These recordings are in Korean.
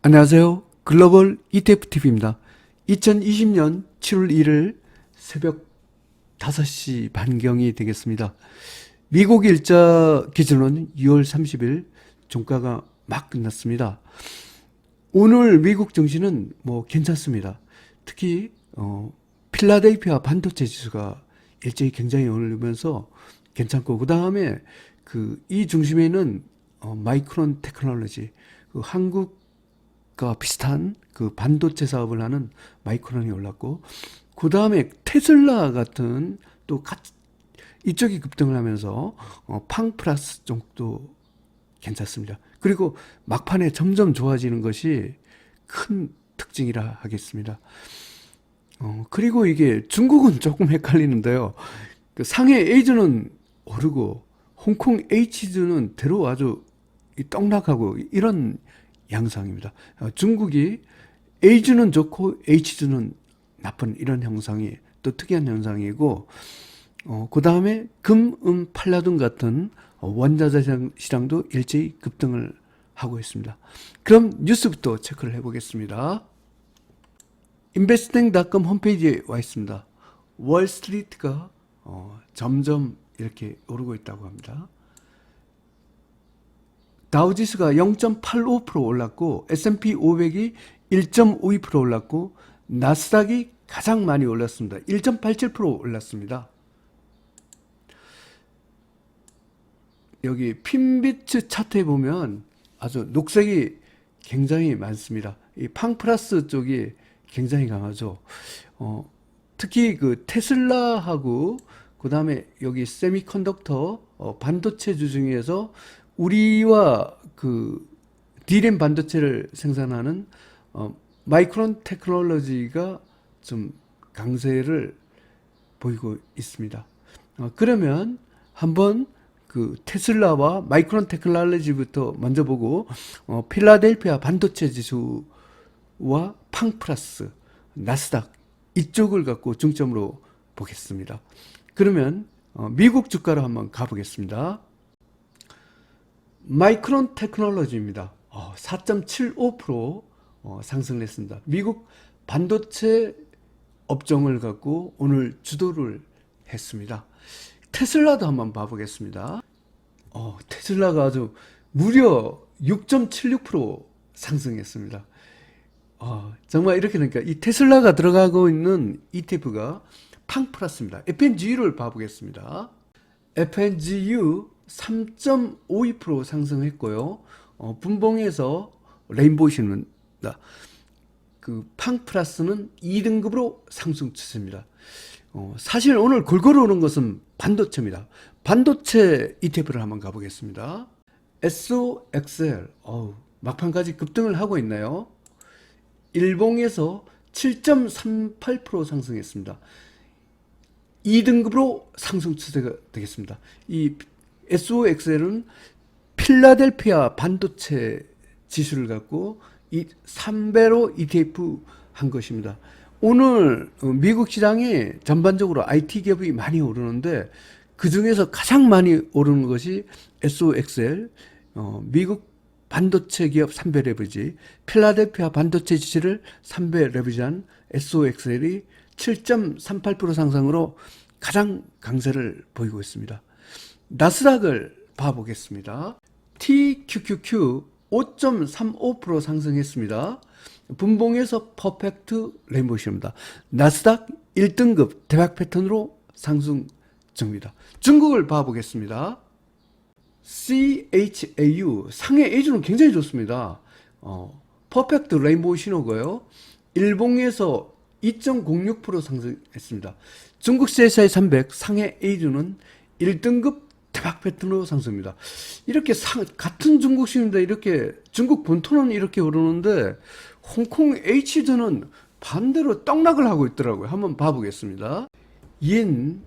안녕하세요. 글로벌 ETFTV입니다. 2020년 7월 1일 새벽 5시 반경이 되겠습니다. 미국 일자 기준으로는 6월 30일 종가가 막 끝났습니다. 오늘 미국 증시는 괜찮습니다. 특히 필라델피아 반도체 지수가 일제히 굉장히 오르면서 괜찮고, 그 다음에 이 중심에는 마이크론 테크놀로지, 한국과 비슷한 반도체 사업을 하는 마이크론이 올랐고, 그 다음에 테슬라 같은 또 이쪽이 급등을 하면서 팡플러스 쪽도 괜찮습니다. 그리고 막판에 점점 좋아지는 것이 큰 특징이라 하겠습니다. 그리고 이게 중국은 조금 헷갈리는데요. 상해 A주는 오르고 홍콩 H주는 대로 아주 떡락하고 이런 양상입니다. 중국이 A주는 좋고 H주는 나쁜 이런 형상이 또 특이한 현상이고, 그 다음에 금, 팔라듐 같은 원자재 시장도 일제히 급등을 하고 있습니다. 그럼 뉴스부터 체크를 해보겠습니다. investing.com 홈페이지에 와 있습니다. 월스트리트가 점점 이렇게 오르고 있다고 합니다. 다우지수가 0.85% 올랐고, S&P 500이 1.52% 올랐고, 나스닥이 가장 많이 올랐습니다. 1.87% 올랐습니다. 여기 핀비츠 차트에 보면 아주 녹색이 굉장히 많습니다. 이 팡플러스 쪽이 굉장히 강하죠. 특히 테슬라하고 그 다음에 여기 세미컨덕터 반도체주 중에서 우리와 D램 반도체를 생산하는 마이크론 테크놀로지가 좀 강세를 보이고 있습니다. 그러면 한번 테슬라와 마이크론 테크놀로지부터 먼저 보고, 필라델피아 반도체 지수와 팡플러스, 나스닥 이쪽을 갖고 중점으로 보겠습니다. 그러면 미국 주가로 한번 가보겠습니다. 마이크론 테크놀로지입니다. 4.75% 상승했습니다. 미국 반도체 업종을 갖고 오늘 주도를 했습니다. 테슬라도 한번 봐보겠습니다. 테슬라가 아주 무려 6.76% 상승했습니다. 정말 이렇게 되니까 이 테슬라가 들어가고 있는 ETF가 팡플러스입니다. FNGU를 봐보겠습니다. FNGU 3.52% 상승했고요. 분봉에서 레인보우십니다. 팡플러스는 2등급으로 상승 추세입니다. 사실 오늘 골고루 오는 것은 반도체입니다. 반도체 ETF를 한번 가보겠습니다. SOXL, 막판까지 급등을 하고 있나요? 일봉에서 7.38% 상승했습니다. 2등급으로 상승 추세가 되겠습니다. 이 SOXL은 필라델피아 반도체 지수를 갖고 3배로 ETF 한 것입니다. 오늘 미국 시장에 전반적으로 IT 기업이 많이 오르는데, 그 중에서 가장 많이 오르는 것이 SOXL, 미국 반도체 기업 3배 레버리지, 필라델피아 반도체 지수를 3배 레버리지한 SOXL이 7.38% 상승으로 가장 강세를 보이고 있습니다. 나스닥을 봐보겠습니다. TQQQ 5.35% 상승했습니다. 분봉에서 퍼펙트 레인보우십니다. 나스닥 1등급 대박 패턴으로 상승 중입니다. 중국을 봐보겠습니다. CHAU 상해 A주는 굉장히 좋습니다. 퍼펙트 레인보우 신호고요. 일봉에서 2.06% 상승했습니다. 중국 CSI 300 상해 A주는 1등급 대박 패턴으로 상승입니다. 이렇게 같은 중국 시인데 이렇게 중국 본토는 이렇게 오르는데 홍콩 H주는 반대로 떡락을 하고 있더라고요. 한번 봐보겠습니다. 옌,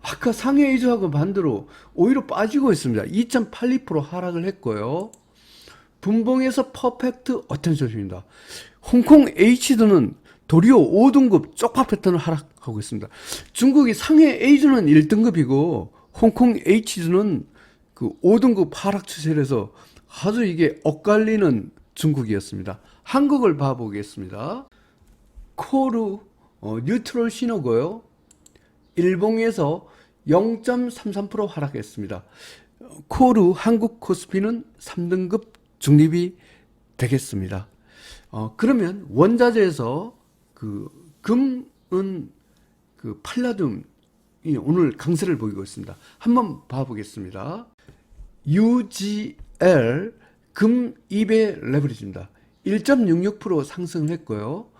아까 상해 A주하고 반대로 오히려 빠지고 있습니다. 2.82% 하락을 했고요. 분봉에서 퍼펙트 어텐션입니다. 홍콩 H주는 도리어 5등급 쪽파 패턴을 하락하고 있습니다. 중국이 상해 A주는 1등급이고 홍콩 H주는 5등급 하락 추세라서 아주 이게 엇갈리는 중국이었습니다. 한국을 봐보겠습니다. 코르 뉴트럴 신호고요. 일봉에서 0.33% 하락했습니다. 코르 한국 코스피는 3등급 중립이 되겠습니다. 그러면 원자재에서 그 금은 그 팔라듐이 오늘 강세를 보이고 있습니다. 한번 봐보겠습니다. UGL 금 2배 레버리지입니다. 1.66% 상승을 했고요.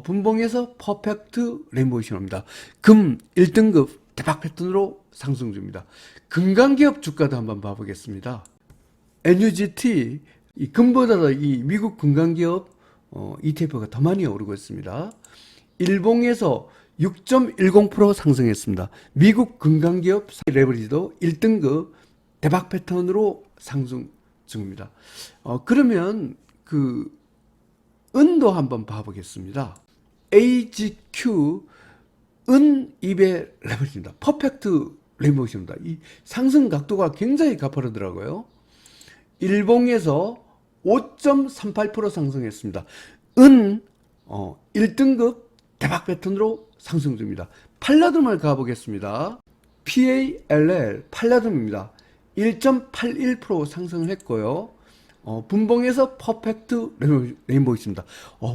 분봉에서 퍼펙트 레인보우 신호입니다. 금 1등급 대박 패턴으로 상승 중입니다. 금강기업 주가도 한번 봐보겠습니다. NUGT 이 금보다 이 미국 금강기업 ETF가 더 많이 오르고 있습니다. 일봉에서 6.10% 상승했습니다. 미국 금강기업 레버리지도 1등급 대박 패턴으로 상승 중입니다. 그러면 그 은도 한번 봐보겠습니다. AGQ 은 2배 레버리지입니다. 퍼펙트 레인보우입니다. 이 상승 각도가 굉장히 가파르더라고요. 일봉에서 5.38% 상승했습니다. 은 1등급 대박 패턴으로 상승 중입니다. 팔라듐을 가보겠습니다. PALL 팔라듐입니다. 1.81% 상승을 했고요. 분봉에서 퍼펙트 레인보우 있습니다.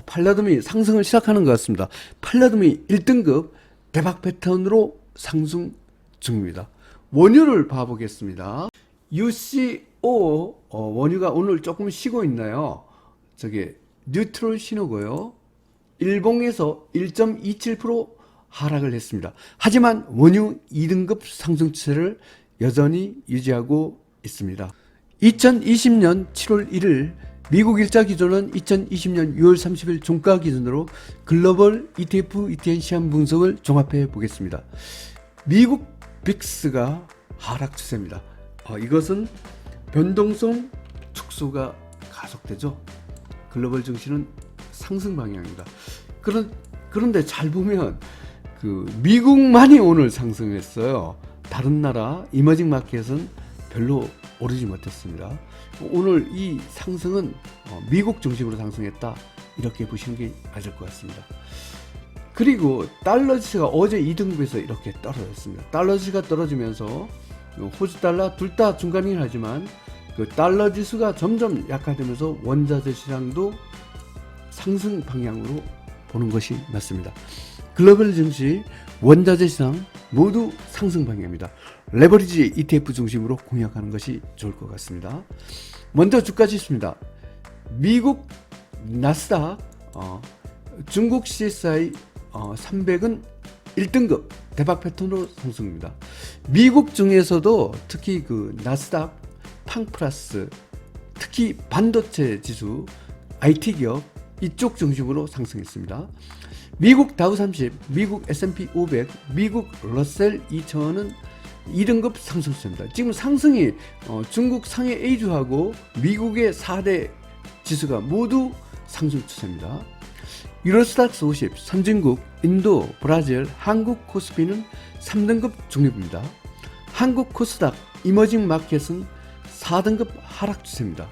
팔라듐이 상승을 시작하는 것 같습니다. 팔라듐이 1등급 대박 패턴으로 상승 중입니다. 원유를 봐보겠습니다. UCO 원유가 오늘 조금 쉬고 있나요? 저게 뉴트럴 신호고요. 일봉에서 1.27% 하락을 했습니다. 하지만 원유 2등급 상승 추세를 여전히 유지하고 있습니다. 2020년 7월 1일 미국 일자 기준은 2020년 6월 30일 종가 기준으로 글로벌 ETF, ETN 시황 분석을 종합해 보겠습니다. 미국 빅스가 하락 추세입니다. 이것은 변동성 축소가 가속되죠. 글로벌 증시는 상승 방향입니다. 그런데 잘 보면 그 미국만이 오늘 상승했어요. 다른 나라 이머징 마켓은 별로 오르지 못했습니다. 오늘 이 상승은 미국 중심으로 상승했다, 이렇게 보시는 게 맞을 것 같습니다. 그리고 달러 지수가 어제 2등급에서 이렇게 떨어졌습니다. 달러 지수가 떨어지면서 호주 달러 둘 다 중간이긴 하지만 그 달러 지수가 점점 약화되면서 원자재 시장도 상승 방향으로 보는 것이 맞습니다. 글로벌 증시, 원자재 시장 모두 상승 방향입니다. 레버리지 ETF 중심으로 공략하는 것이 좋을 것 같습니다. 먼저 주가 지수입니다. 미국 나스닥, 중국 CSI 300은 1등급 대박 패턴으로 상승입니다. 미국 중에서도 특히 그 나스닥, 팡플러스, 특히 반도체 지수, IT 기업 이쪽 중심으로 상승했습니다. 미국 다우 30, 미국 S&P 500, 미국 러셀 2000은 2등급 상승 추세입니다. 지금 상승이 중국 상해 A주하고 미국의 4대 지수가 모두 상승 추세입니다. 유로스탁스 50, 선진국, 인도, 브라질, 한국 코스피는 3등급 중립입니다. 한국 코스닥, 이머징 마켓은 4등급 하락 추세입니다.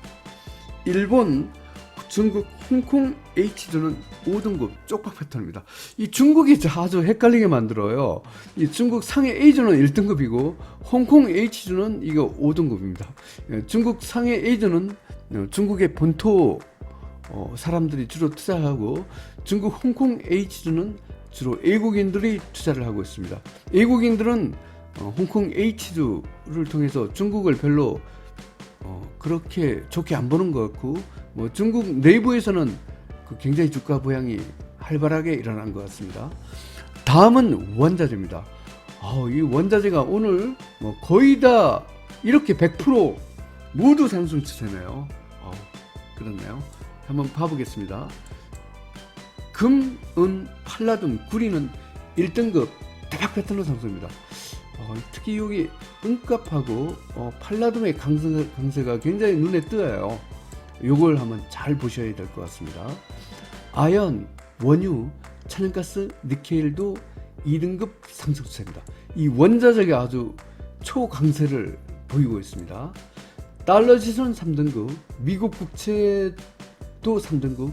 일본, 중국, 홍콩 H주는 5등급 쪽박 패턴입니다. 이 중국이 아주 헷갈리게 만들어요. 이 중국 상해 A주는 1등급이고 홍콩 H주는 이거 5등급입니다. 중국 상해 A주는 중국의 본토 사람들이 주로 투자를 하고 중국 홍콩 H주는 주로 외국인들이 투자를 하고 있습니다. 외국인들은 홍콩 H주를 통해서 중국을 별로 그렇게 좋게 안 보는 것 같고, 중국 내부에서는 굉장히 주가 부양이 활발하게 일어난 것 같습니다. 다음은 원자재입니다. 이 원자재가 오늘 거의 다 이렇게 100% 모두 상승 추세네요. 그렇네요. 한번 봐보겠습니다. 금, 은, 팔라듐, 구리는 1등급 대박 패턴으로 상승입니다. 특히 여기 은값하고 팔라듐의 강세가 굉장히 눈에 띄어요. 요걸 한번 잘 보셔야 될 것 같습니다. 아연, 원유, 천연가스, 니켈도 2등급 상승 추세입니다. 이 원자재가 아주 초강세를 보이고 있습니다. 달러 지수는 3등급, 미국 국채 또 3등급,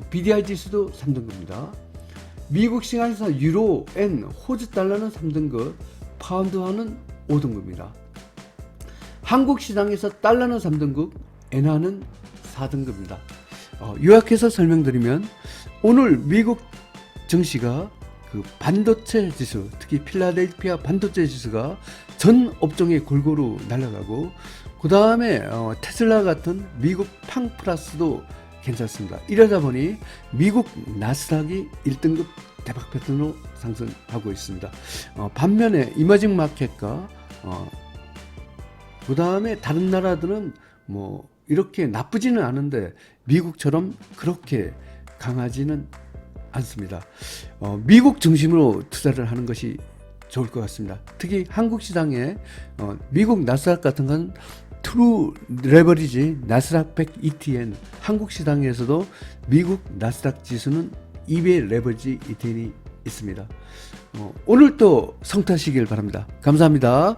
BDI 지수도 3등급입니다. 미국 시장에서 유로, 엔, 호주 달러는 3등급, 파운드화는 5등급입니다. 한국 시장에서 달러는 3등급, 엔화는 4등급입니다. 요약해서 설명드리면 오늘 미국 증시가 그 반도체 지수, 특히 필라델피아 반도체 지수가 전 업종에 골고루 날아가고, 그 다음에 테슬라 같은 미국 팡 플러스도 괜찮습니다. 이러다 보니 미국 나스닥이 1등급 대박 패턴으로 상승하고 있습니다. 반면에 이머징 마켓과 그 다음에 다른 나라들은 뭐 이렇게 나쁘지는 않은데 미국처럼 그렇게 강하지는 않습니다. 미국 중심으로 투자를 하는 것이 좋을 것 같습니다. 특히 한국 시장에 미국 나스닥 같은 건 트루 레버리지 나스닥 100 ETN, 한국 시장에서도 미국 나스닥 지수는 2배 레버리지 ETN이 있습니다. 오늘 또 성타시길 바랍니다. 감사합니다.